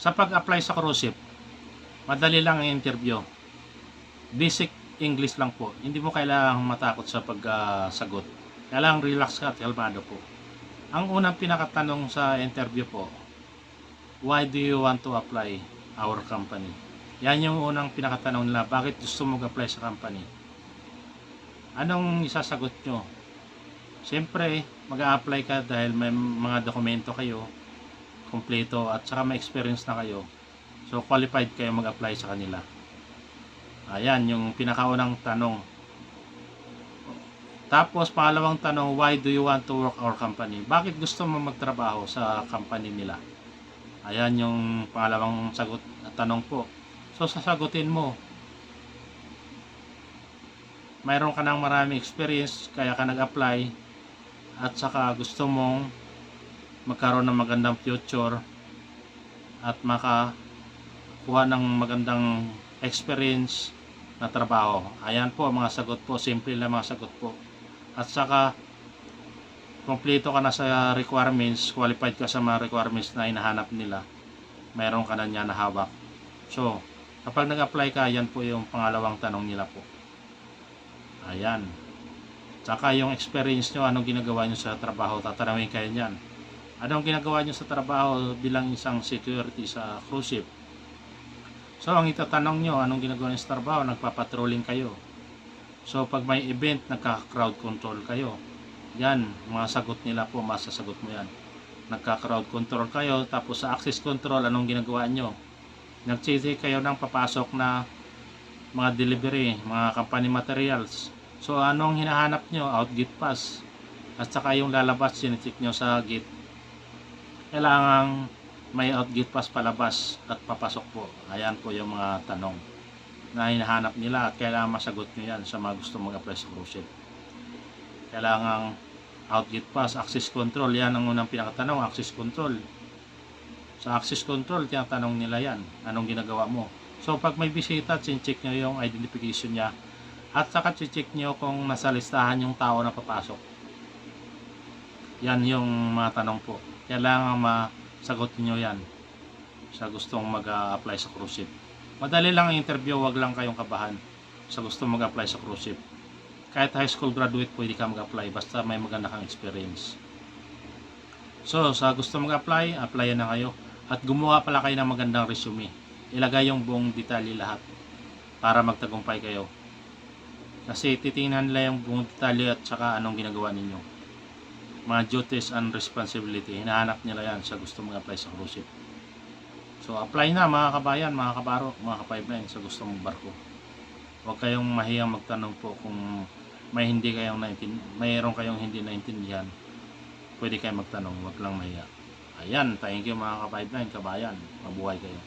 Sa pag-apply sa cruise ship, madali lang ang interview. Basic English lang po. Hindi mo kailangang matakot sa pagsagot. Kailangang relax ka at kalmado po. Ang unang pinakatanong sa interview po, why do you want to apply our company? Yan yung unang pinakatanong nila, bakit gusto mo mag-apply sa company? Anong isasagot nyo? Siyempre, mag-a-apply ka dahil may mga dokumento kayo, kompleto, at saka may experience na kayo. So, qualified kayo mag-apply sa kanila. Ayan, yung pinakaunang tanong. Tapos, pangalawang tanong, why do you want to work our company? Bakit gusto mo magtrabaho sa company nila? Ayan yung pangalawang tanong po. So, sasagutin mo. Mayroon ka ng maraming experience, kaya ka nag-apply, at saka gusto mong magkaroon ng magandang future at makakuha ng magandang experience na trabaho. Ayan po mga sagot po, simple lang mga sagot po. At saka kompleto ka na sa requirements, qualified ka sa mga requirements na hinahanap nila, mayroon ka na niya na hawak. So, kapag nag-apply ka, yan po yung pangalawang tanong nila po. Ayan. Tsaka yung experience nyo, anong ginagawa nyo sa trabaho, tatanungin kayo niyan. Anong ginagawa nyo sa trabaho bilang isang security sa cruise ship? So, ang itatanong nyo, anong ginagawa nyo sa trabaho? Nagpapatrolling kayo. So, pag may event, nagka-crowd control kayo. Yan, mga sagot nila po, masasagot mo yan. Nagka-crowd control kayo, tapos sa access control, anong ginagawa nyo? Nag-check kayo ng papasok na mga delivery, mga company materials. So, anong hinahanap nyo? Out-gate pass. At saka yung lalabas, sinicheck nyo sa gate. Kailangang may out-gate pass palabas at papasok po. Ayan po yung mga tanong na hinahanap nila at kailangan masagot nyo yan sa mga gusto mag-apply sa cruise ship. Kailangang out-gate pass, access control, yan ang unang pinakatanong, access control. Sa access control, tinatanong nila yan, anong ginagawa mo. So, pag may bisita, check nyo yung identification niya at saka check nyo kung nasa listahan yung tao na papasok. Yan yung mga tanong po. Kailangan masagot nyo yan sa gustong mag-apply sa cruise ship. Madali lang ang interview, wag lang kayong kabahan sa gustong mag-apply sa cruise ship. Kahit high school graduate, pwede ka mag-apply basta may maganda kang experience. So, sa gusto mag-apply, applyan na kayo. At gumawa pala kayo ng magandang resume. Ilagay yung buong detalye lahat para magtagumpay kayo. Kasi titingnan nila yung buong detalye at saka anong ginagawa ninyo. Mga duties and responsibility, hinahanap nila yan sa gusto mag-apply sa cruise ship. So, apply na mga kabayan, mga kabaro, mga ka-5-9 sa gusto mong barko. Huwag kayong mahiyang magtanong po kung mayroon kayong hindi naintindihan. Pwede kayong magtanong, huwag lang mahiya. Ayan, thank you mga ka-5-9, kabayan. Mabuhay kayo.